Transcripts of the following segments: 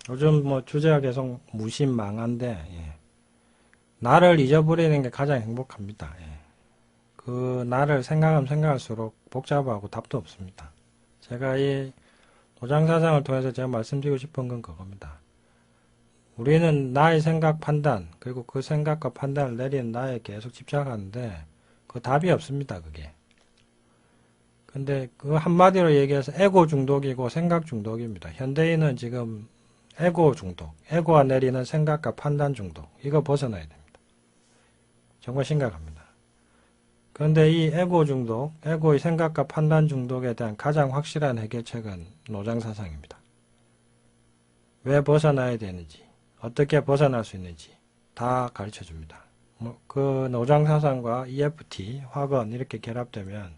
요즘 뭐 주제가 계속 무신망한데, 예. 나를 잊어버리는 게 가장 행복합니다. 예. 그 나를 생각하면 생각할수록 복잡하고 답도 없습니다. 제가 이 노장사상을 통해서 제가 말씀드리고 싶은 건 그겁니다. 우리는 나의 생각 판단, 그리고 그 생각과 판단을 내리는 나에 계속 집착하는데, 그 답이 없습니다, 그게. 근데 그 한마디로 얘기해서 에고 중독이고 생각 중독입니다. 현대인은 지금 에고 중독, 에고가 내리는 생각과 판단 중독, 이거 벗어나야 됩니다. 정말 심각합니다. 그런데 이 에고 중독, 에고의 생각과 판단 중독에 대한 가장 확실한 해결책은 노장사상입니다. 왜 벗어나야 되는지, 어떻게 벗어날 수 있는지 다 가르쳐 줍니다. 그 노장사상과 EFT, 화건 이렇게 결합되면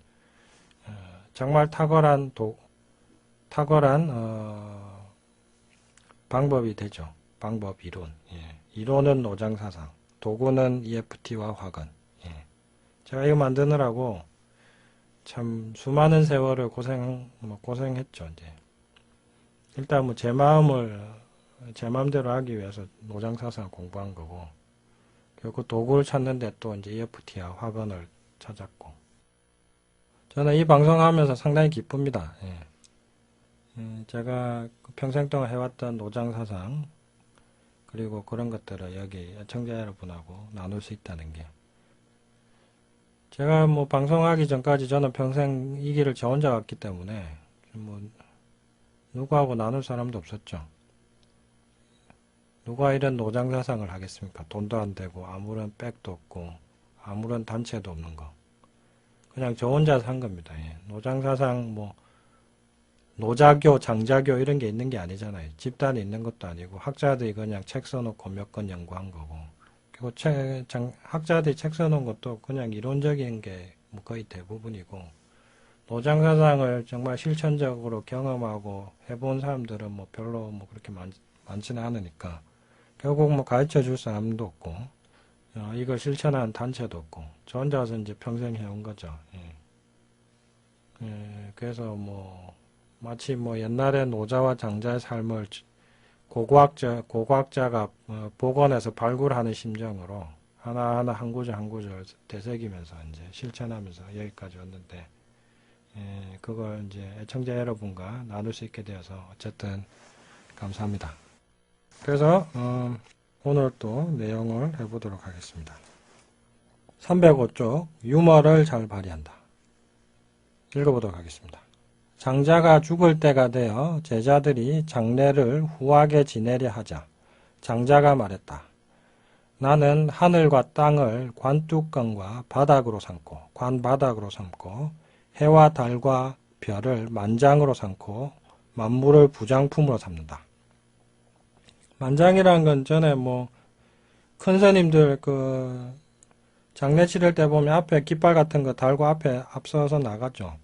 정말 탁월한 방법이 되죠. 방법 이론. 예. 이론은 노장사상, 도구는 EFT와 화건. 예. 제가 이거 만드느라고 참 수많은 세월을 고생했죠. 이제 일단 뭐 제 마음대로 하기 위해서 노장사상을 공부한 거고, 그 도구를 찾는데 또 이제 EFT와 화건을 찾았고, 저는 이 방송하면서 상당히 기쁩니다. 예. 제가 평생 동안 해왔던 노장사상, 그리고 그런 것들을 여기 애청자 여러분하고 나눌 수 있다는 게, 제가 뭐 방송하기 전까지 저는 평생 이 길을 저 혼자 갔기 때문에 뭐 누구하고 나눌 사람도 없었죠. 누가 이런 노장사상을 하겠습니까? 돈도 안 되고 아무런 백도 없고 아무런 단체도 없는 거. 그냥 저 혼자 산 겁니다. 예. 노장사상 뭐 노자교, 장자교 이런 게 있는 게 아니잖아요. 집단이 있는 것도 아니고 학자들이 그냥 책 써놓고 몇 건 연구한 거고, 그리고 학자들이 책 써놓은 것도 그냥 이론적인 게 뭐 거의 대부분이고, 노장사상을 정말 실천적으로 경험하고 해본 사람들은 뭐 별로 뭐 그렇게 많지는 않으니까 결국 뭐 가르쳐 줄 사람도 없고, 이걸 실천하는 단체도 없고, 저 혼자서 이제 평생 해온 거죠. 예. 예, 그래서 뭐 마치 뭐 옛날에 노자와 장자의 삶을 고고학자가 복원해서 발굴하는 심정으로 하나하나 한 구절 한 구절 되새기면서 이제 실천하면서 여기까지 왔는데, 예, 그걸 이제 애청자 여러분과 나눌 수 있게 되어서 어쨌든 감사합니다. 그래서 오늘 또 내용을 해보도록 하겠습니다. 305쪽 유머를 잘 발휘한다. 읽어보도록 하겠습니다. 장자가 죽을 때가 되어 제자들이 장례를 후하게 지내려 하자 장자가 말했다. 나는 하늘과 땅을 관뚜껑과 관바닥으로 삼고 해와 달과 별을 만장으로 삼고 만물을 부장품으로 삼는다. 만장이라는 건 전에 뭐 큰 스님들 그 장례 치를 때 보면 앞에 깃발 같은 거 달고 앞에 앞서서 나가죠.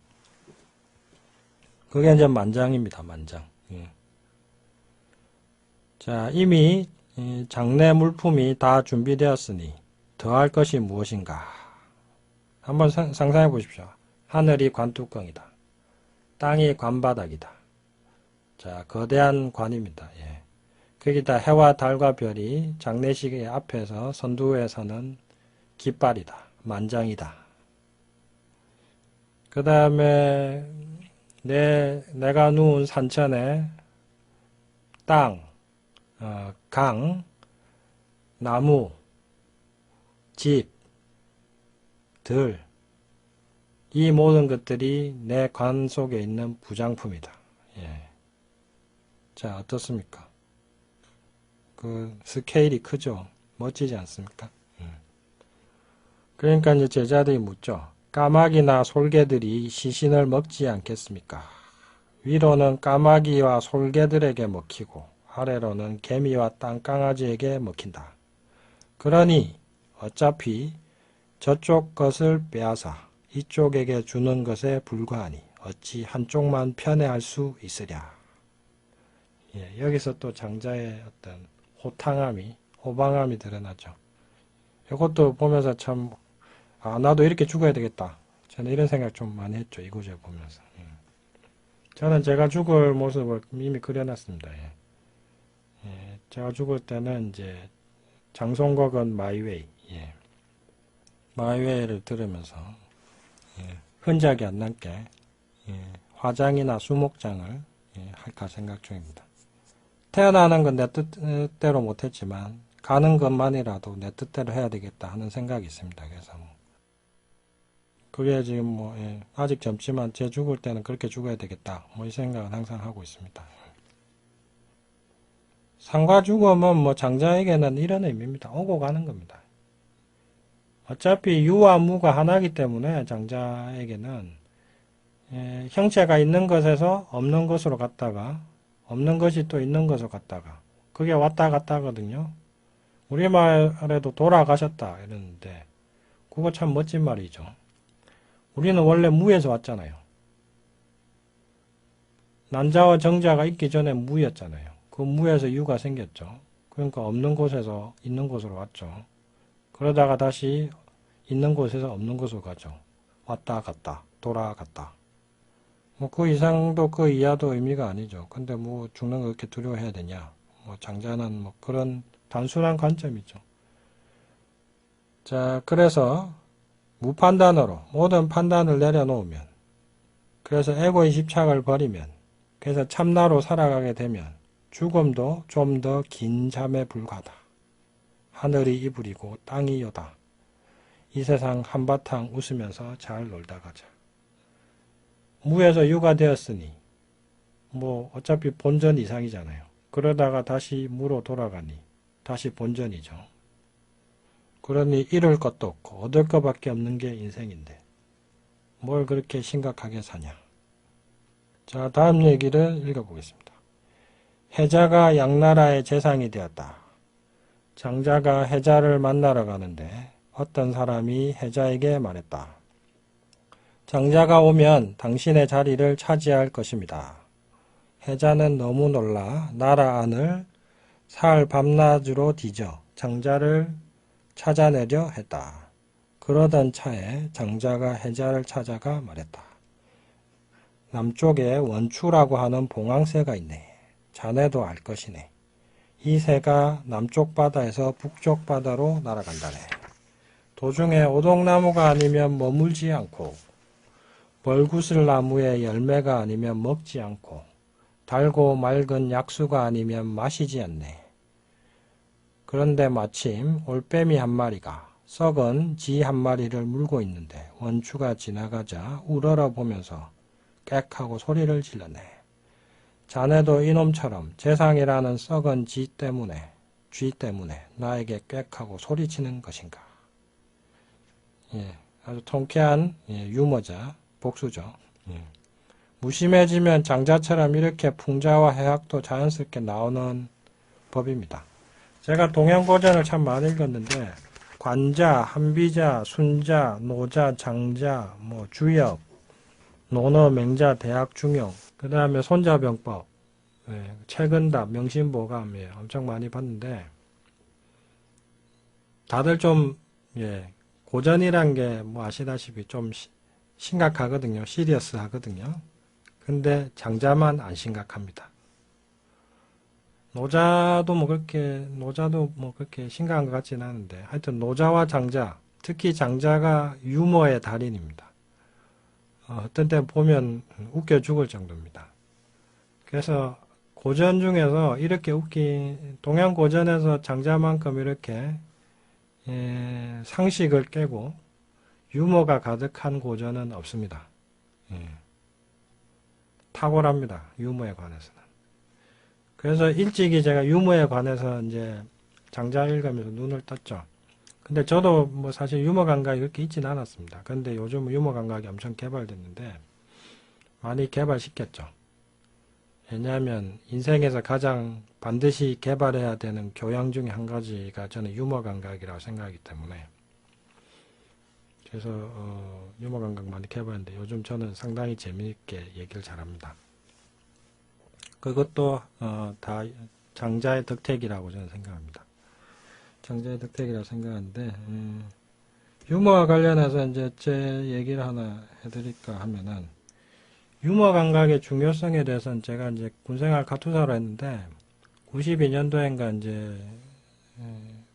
그게 이제 만장입니다. 만장. 예. 자, 이미 장례 물품이 다 준비되었으니 더할 것이 무엇인가? 한번 상상해 보십시오. 하늘이 관뚜껑이다. 땅이 관바닥이다. 자, 거대한 관입니다. 예. 거기다 해와 달과 별이 장례식의 앞에서 선두에 서는 깃발이다. 만장이다. 그 다음에 내가 누운 산천에 땅, 강, 나무, 집, 들, 이 모든 것들이 내 관 속에 있는 부장품이다. 예. 자, 어떻습니까? 그 스케일이 크죠? 멋지지 않습니까? 그러니까 이제 제자들이 묻죠. 까마귀나 솔개들이 시신을 먹지 않겠습니까? 위로는 까마귀와 솔개들에게 먹히고 아래로는 개미와 땅강아지에게 먹힌다. 그러니 어차피 저쪽 것을 빼앗아 이쪽에게 주는 것에 불과하니 어찌 한쪽만 편애할 수 있으랴. 예, 여기서 또 장자의 어떤 호방함이 드러나죠. 이것도 보면서 참, 나도 이렇게 죽어야 되겠다. 저는 이런 생각 좀 많이 했죠. 이 구절 보면서. 저는 제가 죽을 모습을 이미 그려놨습니다. 예. 제가 죽을 때는 이제 장송곡은 마이웨이, 예. 마이웨이를 들으면서 예. 흔적이 안 남게 예. 화장이나 수목장을 예. 할까 생각 중입니다. 태어나는 건 내 뜻대로 못했지만 가는 것만이라도 내 뜻대로 해야 되겠다 하는 생각이 있습니다. 그래서 그게 지금 예. 아직 젊지만 제 죽을 때는 그렇게 죽어야 되겠다. 이 생각은 항상 하고 있습니다. 상과 죽음은 장자에게는 이런 의미입니다. 오고 가는 겁니다. 어차피 유와 무가 하나이기 때문에 장자에게는 형체가 있는 것에서 없는 것으로 갔다가 없는 것이 또 있는 것으로 갔다가 그게 왔다 갔다 하거든요. 우리말에도 돌아가셨다 이러는데 그거 참 멋진 말이죠. 우리는 원래 무에서 왔잖아요. 난자와 정자가 있기 전에 무였잖아요. 그 무에서 유가 생겼죠. 그러니까 없는 곳에서 있는 곳으로 왔죠. 그러다가 다시 있는 곳에서 없는 곳으로 가죠. 왔다 갔다 돌아갔다. 그 이상도 그 이하도 의미가 아니죠. 근데 죽는 거 그렇게 두려워해야 되냐. 장자는 그런 단순한 관점이죠. 자, 그래서 무판단으로 모든 판단을 내려놓으면, 그래서 에고의 집착을 버리면, 그래서 참나로 살아가게 되면 죽음도 좀 더 긴 잠에 불과하다. 하늘이 이불이고 땅이 여다. 이 세상 한바탕 웃으면서 잘 놀다 가자. 무에서 유가 되었으니 어차피 본전 이상이잖아요. 그러다가 다시 무로 돌아가니 다시 본전이죠. 그러니 잃을 것도 없고 얻을 것밖에 없는 게 인생인데 뭘 그렇게 심각하게 사냐. 자, 다음 얘기를 읽어보겠습니다. 해자가 양나라의 재상이 되었다. 장자가 해자를 만나러 가는데 어떤 사람이 해자에게 말했다. 장자가 오면 당신의 자리를 차지할 것입니다. 해자는 너무 놀라 나라 안을 사흘 밤낮으로 뒤져 장자를 찾아내려 했다. 그러던 차에 장자가 해자를 찾아가 말했다. 남쪽에 원추라고 하는 봉황새가 있네. 자네도 알 것이네. 이 새가 남쪽 바다에서 북쪽 바다로 날아간다네. 도중에 오동나무가 아니면 머물지 않고 벌구슬 나무의 열매가 아니면 먹지 않고 달고 맑은 약수가 아니면 마시지 않네. 그런데 마침 올빼미 한 마리가 썩은 쥐 한 마리를 물고 있는데 원추가 지나가자 우러러 보면서 꽥하고 소리를 질렀네. 자네도 이놈처럼 재상이라는 썩은 쥐 때문에 나에게 꽥하고 소리치는 것인가. 예, 아주 통쾌한 유머자 복수죠. 무심해지면 장자처럼 이렇게 풍자와 해학도 자연스럽게 나오는 법입니다. 제가 동양고전을 참 많이 읽었는데 관자, 한비자, 순자, 노자, 장자, 주역, 논어, 맹자, 대학, 중용, 그 다음에 손자병법, 최근답, 명심보감 엄청 많이 봤는데 다들 좀 고전이란 게 아시다시피 좀 심각하거든요. 시리어스 하거든요. 근데 장자만 안 심각합니다. 노자도 그렇게 심각한 것 같지는 않은데 하여튼 노자와 장자, 특히 장자가 유머의 달인입니다. 어떤 때 보면 웃겨 죽을 정도입니다. 그래서 고전 중에서 이렇게 동양 고전에서 장자만큼 이렇게 상식을 깨고 유머가 가득한 고전은 없습니다. 탁월합니다. 유머에 관해서는. 그래서 일찍이 제가 유머에 관해서 이제 장자 읽으면서 눈을 떴죠. 근데 저도 사실 유머 감각이 그렇게 있지는 않았습니다. 근데 요즘은 유머 감각이 엄청 개발됐는데 많이 개발시켰죠. 왜냐하면 인생에서 가장 반드시 개발해야 되는 교양 중에 한 가지가 저는 유머 감각이라고 생각하기 때문에 그래서 유머 감각 많이 개발했는데 요즘 저는 상당히 재미있게 얘기를 잘합니다. 그것도 다 장자의 덕택이라고 저는 생각합니다. 장자의 덕택이라고 생각하는데 유머와 관련해서 이제 제 얘기를 하나 해드릴까 하면은 유머 감각의 중요성에 대해서는 제가 이제 군생활 카투사로 했는데 92년도인가 이제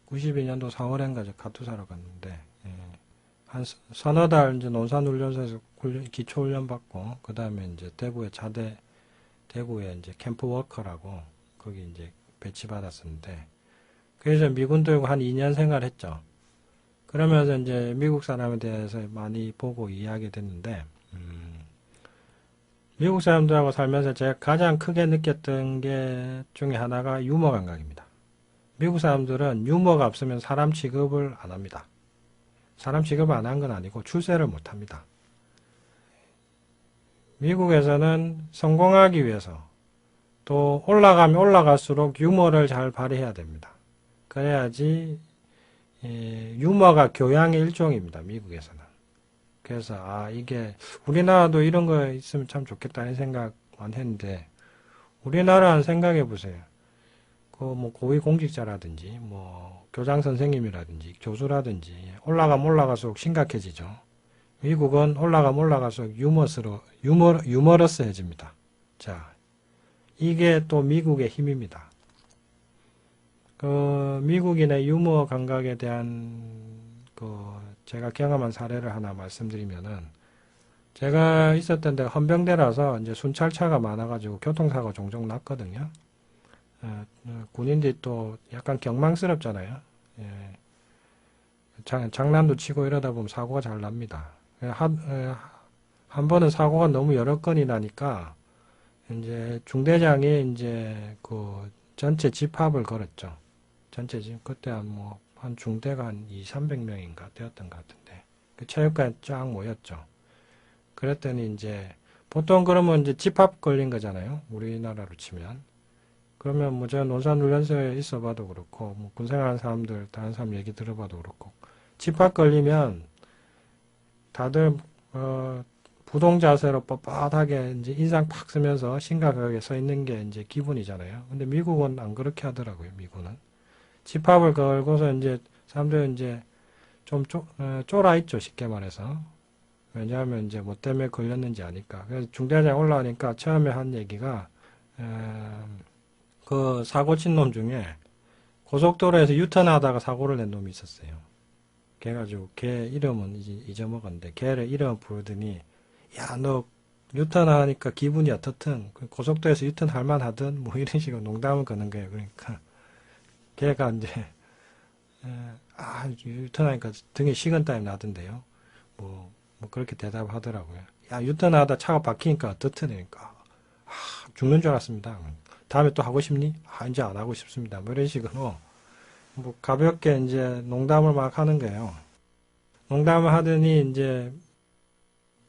92년도 4월인가 저 카투사로 갔는데 한 서너 달 이제 논산훈련소에서 기초훈련 받고 그 다음에 이제 대구에 이제 캠프워커라고 거기 이제 배치받았었는데 그래서 미군들과 한 2년 생활했죠. 그러면서 이제 미국 사람에 대해서 많이 보고 이해하게 됐는데 미국 사람들하고 살면서 제가 가장 크게 느꼈던 게 중에 하나가 유머 감각입니다. 미국 사람들은 유머가 없으면 사람 취급을 안 합니다. 사람 취급을 안 한 건 아니고 출세를 못 합니다. 미국에서는 성공하기 위해서 또 올라가면 올라갈수록 유머를 잘 발휘해야 됩니다. 그래야지 유머가 교양의 일종입니다. 미국에서는. 그래서 이게 우리나라도 이런 거 있으면 참 좋겠다는 생각만 했는데 우리나라는 생각해 보세요. 그 뭐 고위공직자라든지 뭐 교장 선생님이라든지 교수라든지 올라가면 올라갈수록 심각해지죠. 미국은 올라가면 올라갈수록 유머러스해집니다. 자, 이게 또 미국의 힘입니다. 그 미국인의 유머 감각에 대한 제가 경험한 사례를 하나 말씀드리면은 제가 있었던 데가 헌병대라서 이제 순찰차가 많아가지고 교통사고 종종 났거든요. 군인들이 또 약간 경망스럽잖아요. 장난도 치고 이러다 보면 사고가 잘 납니다. 한 번은 사고가 너무 여러 건이 나니까 이제 중대장이 이제 그 전체 집합을 걸었죠. 그때 한 중대가 한 200~300명인가 되었던 것 같은데 그 체육관에 쫙 모였죠. 그랬더니 이제 보통 그러면 이제 집합 걸린 거잖아요. 우리나라로 치면. 그러면 뭐 제가 논산훈련소에 있어봐도 그렇고 뭐 군생활하는 사람들 다른 사람 얘기 들어봐도 그렇고 집합 걸리면 다들 부동 자세로 뻣뻣하게 이제 인상 팍 쓰면서 심각하게 서 있는 게 이제 기분이잖아요. 근데 미국은 안 그렇게 하더라고요. 미국은 집합을 걸고서 이제 사람들은 이제 좀 쫄아 있죠. 쉽게 말해서. 왜냐하면 이제 뭐 때문에 걸렸는지 아니까. 그래서 중대장이 올라오니까 처음에 한 얘기가 그 사고 친 놈 중에 고속도로에서 유턴하다가 사고를 낸 놈이 있었어요. 그래가지고 걔 이름은 잊어먹었는데 걔를 이름 부르더니 야, 너 유턴하니까 기분이 어떻든 고속도로에서 유턴할 만하든 뭐 이런 식으로 농담을 거는 거예요. 그러니까 걔가 이제 유턴하니까 등에 식은땀이 나던데요. 뭐 그렇게 대답하더라고요. 야, 유턴하다 차가 박히니까 어떻더니까 죽는 줄 알았습니다. 다음에 또 하고 싶니? 이제 안 하고 싶습니다. 뭐 이런 식으로 뭐 가볍게 이제 농담을 막 하는 거예요. 농담을 하더니 이제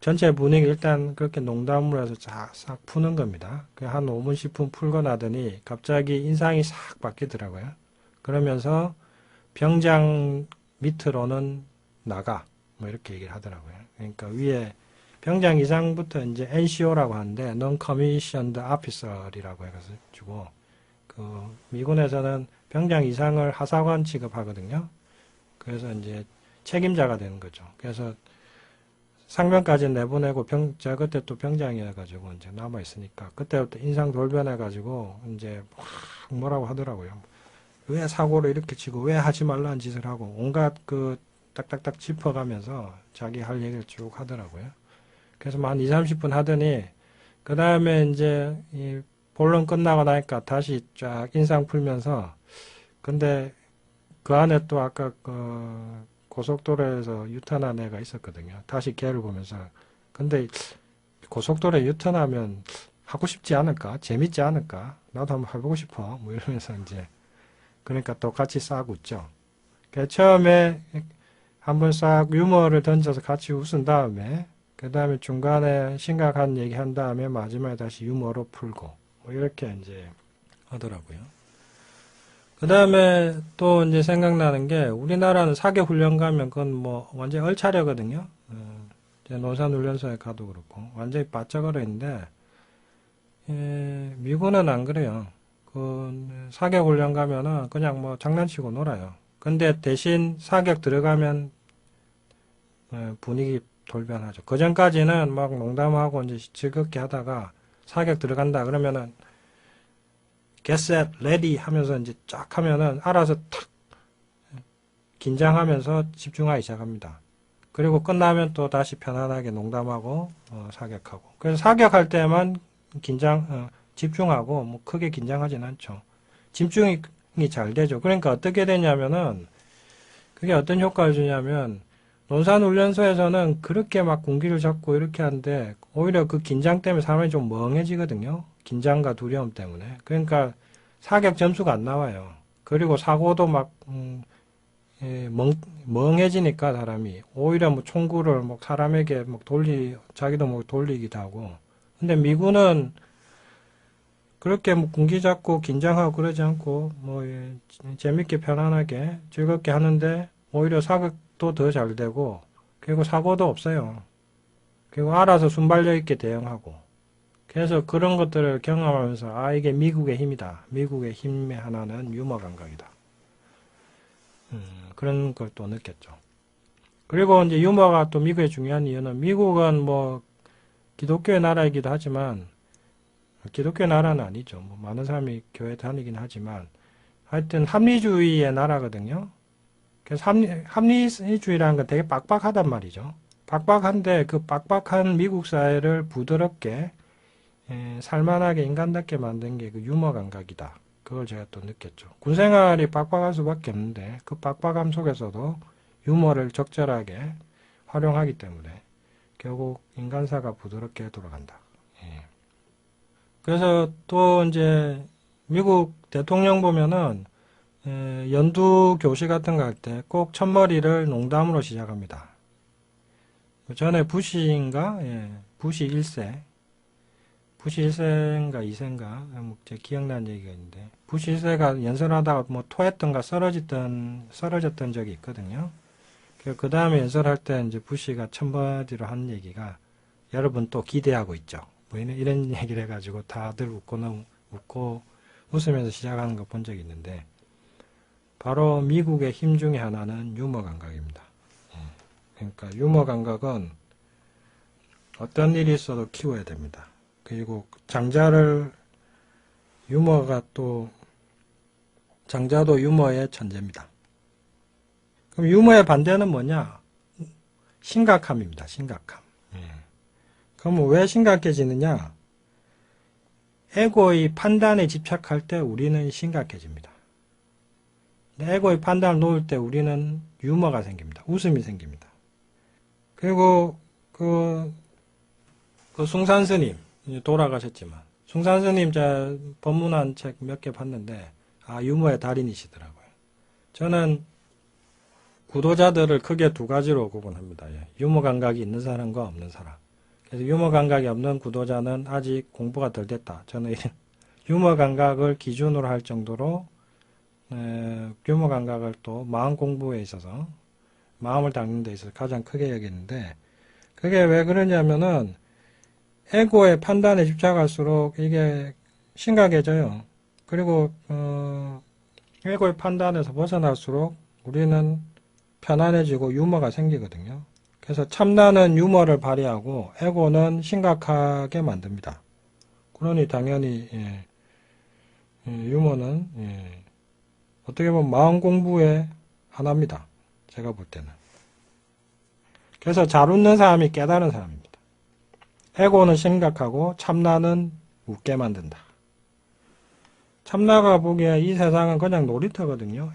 전체 분위기 일단 그렇게 농담으로 해서 싹 푸는 겁니다. 한 5분, 10분 풀고 나더니 갑자기 인상이 싹 바뀌더라고요. 그러면서 병장 밑으로는 나가. 뭐 이렇게 얘기를 하더라고요. 그러니까 위에 병장 이상부터 이제 NCO라고 하는데 Non-Commissioned Officer이라고 해가지고 그 미군에서는 병장 이상을 하사관 취급하거든요. 그래서 이제 책임자가 되는 거죠. 그래서 상병까지 내보내고 제가 그때 또 병장이어가지고 이제 남아 있으니까 그때부터 인상 돌변해가지고 이제 뭐라고 하더라고요. 왜 사고를 이렇게 치고 왜 하지 말라는 짓을 하고 온갖 그 딱딱딱 짚어가면서 자기 할 얘기를 쭉 하더라고요. 그래서 한 2, 30분 하더니 그 다음에 이제 이 본론 끝나고 나니까 다시 쫙 인상 풀면서 근데 그 안에 또 아까 그 고속도로에서 유턴한 애가 있었거든요. 다시 걔를 보면서 근데 고속도로에 유턴하면 하고 싶지 않을까? 재밌지 않을까? 나도 한번 해보고 싶어. 뭐 이러면서 이제 그러니까 또 같이 싹 웃죠. 처음에 한번 싹 유머를 던져서 같이 웃은 다음에 그 다음에 중간에 심각한 얘기 한 다음에 마지막에 다시 유머로 풀고 뭐 이렇게 이제 하더라고요. 그 다음에 또 이제 생각나는 게 우리나라는 사격 훈련 가면 그건 뭐 완전히 얼차려거든요. 논산훈련소에 가도 그렇고 완전히 바짝 얼어있는데 미군은 안 그래요. 그 사격 훈련 가면은 그냥 뭐 장난치고 놀아요. 근데 대신 사격 들어가면 분위기 돌변하죠. 그 전까지는 막 농담하고 이제 즐겁게 하다가 사격 들어간다 그러면은 get set, ready 하면서 이제 쫙 하면은 알아서 탁 긴장하면서 집중하기 시작합니다. 그리고 끝나면 또 다시 편안하게 농담하고 사격하고. 그래서 사격할 때만 집중하고 뭐 크게 긴장하진 않죠. 집중이 잘 되죠. 그러니까 어떻게 되냐면은 그게 어떤 효과를 주냐면 논산훈련소에서는 그렇게 막 군기를 잡고 이렇게 하는데 오히려 그 긴장 때문에 사람이 좀 멍해지거든요. 긴장과 두려움 때문에. 그러니까 사격 점수가 안 나와요. 그리고 사고도 막 멍해지니까 사람이 오히려 뭐 총구를 뭐 사람에게 막 자기도 뭐 돌리기도 하고. 근데 미군은 그렇게 뭐 군기 잡고 긴장하고 그러지 않고 뭐 재밌게 편안하게 즐겁게 하는데 오히려 사격도 더 잘 되고 그리고 사고도 없어요. 그리고 알아서 순발력 있게 대응하고. 그래서 그런 것들을 경험하면서 아 이게 미국의 힘이다. 미국의 힘의 하나는 유머 감각이다. 그런 걸 또 느꼈죠. 그리고 이제 유머가 또 미국의 중요한 이유는 미국은 뭐 기독교의 나라이기도 하지만 기독교 나라는 아니죠. 뭐 많은 사람이 교회 다니긴 하지만 하여튼 합리주의의 나라거든요. 그래서 합리주의라는 건 되게 빡빡하단 말이죠. 빡빡한데 그 빡빡한 미국 사회를 부드럽게 살만하게 인간답게 만든 게 그 유머 감각이다. 그걸 제가 또 느꼈죠. 군생활이 빡빡할 수밖에 없는데 그 빡빡함 속에서도 유머를 적절하게 활용하기 때문에 결국 인간사가 부드럽게 돌아간다. 예. 그래서 또 이제 미국 대통령 보면은 연두 교시 같은 거 할 때 꼭 첫머리를 농담으로 시작합니다. 전에 부시인가? 부시 1세. 부시 1세인가 2세인가? 뭐 제 기억나는 얘기가 있는데 부시 1세가 연설하다가 뭐 토했던가 쓰러졌던 적이 있거든요. 그 다음에 연설할 때 이제 부시가 첫마디로 한 얘기가 여러분 또 기대하고 있죠. 뭐 이런 얘기를 해가지고 다들 웃고 웃으면서 시작하는 거 본 적이 있는데 바로 미국의 힘 중에 하나는 유머 감각입니다. 그러니까 유머 감각은 어떤 일이 있어도 키워야 됩니다. 그리고 장자도 유머의 천재입니다. 그럼 유머의 반대는 뭐냐? 심각함입니다. 심각함. 그럼 왜 심각해지느냐? 에고의 판단에 집착할 때 우리는 심각해집니다. 에고의 판단을 놓을 때 우리는 유머가 생깁니다. 웃음이 생깁니다. 그리고 그 숭산 스님 돌아가셨지만 숭산 스님 제가 법문한 책 몇 개 봤는데 유머의 달인이시더라고요. 저는 구도자들을 크게 두 가지로 구분합니다. 유머 감각이 있는 사람과 없는 사람. 그래서 유머 감각이 없는 구도자는 아직 공부가 덜 됐다. 저는 유머 감각을 기준으로 할 정도로 유머 감각을 또 마음 공부에 있어서 마음을 닦는 데 있어서 가장 크게 여기는데 그게 왜 그러냐면은 에고의 판단에 집착할수록 이게 심각해져요. 그리고 에고의 판단에서 벗어날수록 우리는 편안해지고 유머가 생기거든요. 그래서 참나는 유머를 발휘하고 에고는 심각하게 만듭니다. 그러니 당연히 유머는 어떻게 보면 마음 공부의 하나입니다. 제가 볼 때는. 그래서 잘 웃는 사람이 깨달은 사람입니다. 에고는 심각하고 참나는 웃게 만든다. 참나가 보기에 이 세상은 그냥 놀이터거든요.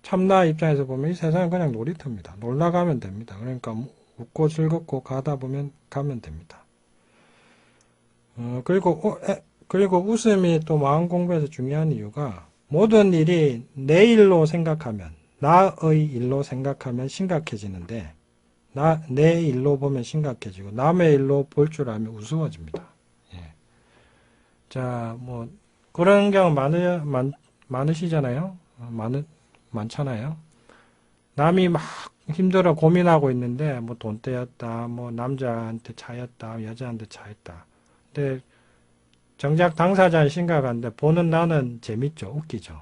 참나 입장에서 보면 이 세상은 그냥 놀이터입니다. 놀다 가면 됩니다. 그러니까 웃고 즐겁고 가다 보면 가면 됩니다. 그리고 웃음이 또 마음 공부에서 중요한 이유가 모든 일이 내 일로 생각하면 나의 일로 생각하면 심각해지는데 내 일로 보면 심각해지고 남의 일로 볼 줄 알면 우스워집니다. 자, 뭐 그런 경우 많으시잖아요. 많잖아요. 남이 막 힘들어 고민하고 있는데 뭐 돈 떼였다, 뭐 남자한테 차였다, 여자한테 차였다. 근데 정작 당사자는 심각한데 보는 나는 재밌죠, 웃기죠.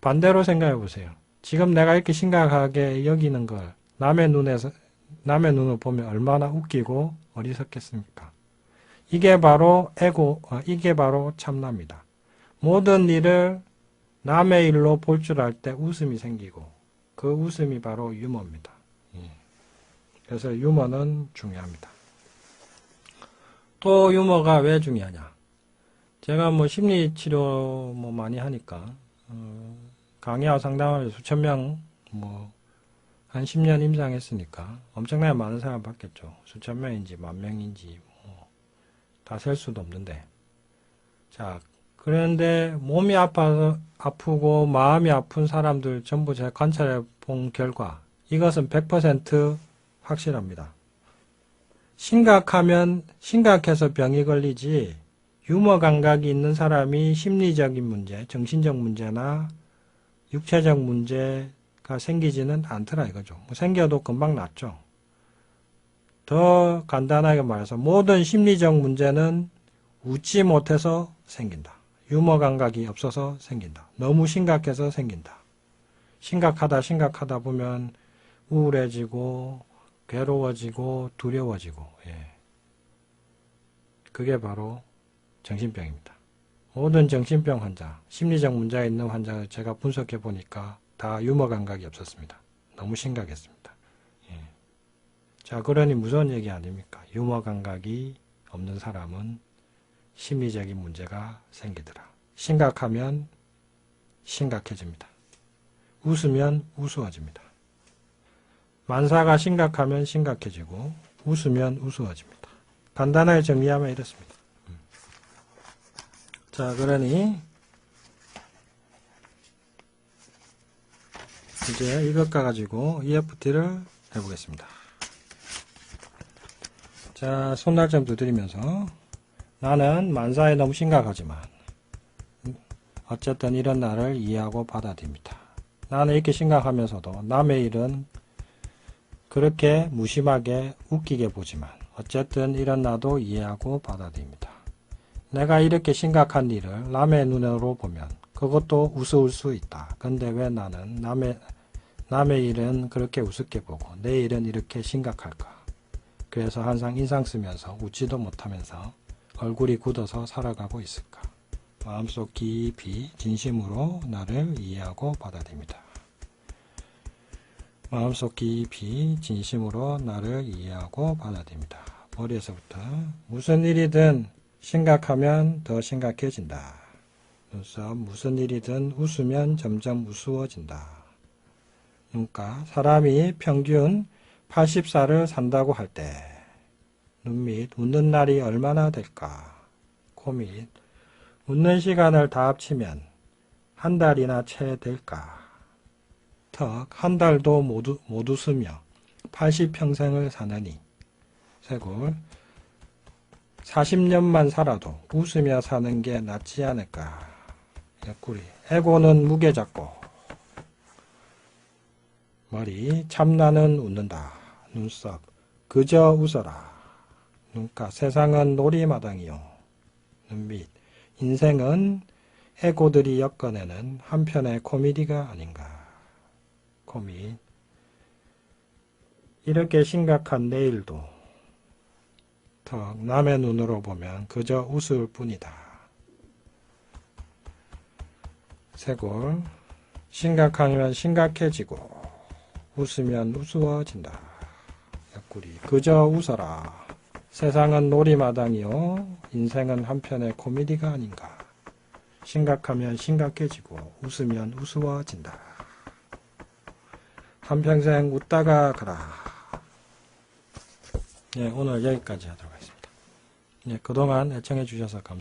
반대로 생각해 보세요. 지금 내가 이렇게 심각하게 여기는 걸 남의 눈으로 보면 얼마나 웃기고 어리석겠습니까? 이게 바로 이게 바로 참나입니다. 모든 일을 남의 일로 볼 줄 알 때 웃음이 생기고 그 웃음이 바로 유머입니다. 그래서 유머는 중요합니다. 또 유머가 왜 중요하냐? 제가 뭐 심리치료 뭐 많이 하니까 강의하고 상담하면서 수천 명 뭐 한 10년 임상했으니까 엄청나게 많은 사람 봤겠죠. 수천 명인지 만 명인지 뭐 다 셀 수도 없는데 자 그런데 몸이 아프고 마음이 아픈 사람들 전부 제가 관찰해 본 결과 이것은 100% 확실합니다. 심각해서 병이 걸리지 유머 감각이 있는 사람이 심리적인 문제, 정신적 문제나 육체적 문제가 생기지는 않더라 이거죠. 생겨도 금방 낫죠. 더 간단하게 말해서 모든 심리적 문제는 웃지 못해서 생긴다. 유머 감각이 없어서 생긴다. 너무 심각해서 생긴다. 심각하다 보면 우울해지고 괴로워지고 두려워지고 그게 바로 정신병입니다. 모든 정신병 환자, 심리적 문제가 있는 환자를 제가 분석해 보니까 다 유머 감각이 없었습니다. 너무 심각했습니다. 자, 그러니 무서운 얘기 아닙니까? 유머 감각이 없는 사람은 심리적인 문제가 생기더라. 심각하면 심각해집니다. 웃으면 우스워집니다. 만사가 심각하면 심각해지고 웃으면 우스워집니다. 간단하게 정리하면 이렇습니다. 자, 그러니 이제 이것과 가지고 EFT를 해보겠습니다. 자, 손날점 두드리면서 나는 만사에 너무 심각하지만 어쨌든 이런 나를 이해하고 받아들입니다. 나는 이렇게 심각하면서도 남의 일은 그렇게 무심하게 웃기게 보지만 어쨌든 이런 나도 이해하고 받아들입니다. 내가 이렇게 심각한 일을 남의 눈으로 보면 그것도 우스울 수 있다. 근데 왜 나는 남의 일은 그렇게 우습게 보고 내 일은 이렇게 심각할까? 그래서 항상 인상 쓰면서 웃지도 못하면서 얼굴이 굳어서 살아가고 있을까? 마음속 깊이 진심으로 나를 이해하고 받아들입니다. 마음속 깊이 진심으로 나를 이해하고 받아들입니다. 머리에서부터 무슨 일이든 심각하면 더 심각해진다. 눈썹 무슨 일이든 웃으면 점점 우스워진다. 눈가 사람이 평균 80살을 산다고 할 때 눈밑 웃는 날이 얼마나 될까? 코밑 웃는 시간을 다 합치면 한 달이나 채 될까? 턱 한 달도 못 웃으며 80평생을 사느니 쇄골 40년만 살아도 웃으며 사는 게 낫지 않을까? 옆구리 애고는 무게 잡고 머리 참나는 웃는다. 눈썹 그저 웃어라. 눈가 세상은 놀이마당이요. 눈밑 인생은 애고들이 엮어내는 한편의 코미디가 아닌가. 코믹 이렇게 심각한 내일도 턱 남의 눈으로 보면 그저 웃을 뿐이다. 쇄골 심각하면 심각해지고 웃으면 우스워진다. 옆구리 그저 웃어라. 세상은 놀이마당이요 인생은 한편의 코미디가 아닌가. 심각하면 심각해지고 웃으면 우스워진다. 한평생 웃다가 가라. 오늘 여기까지 하도록 하겠습니다. 그동안 애청해 주셔서 감사합니다.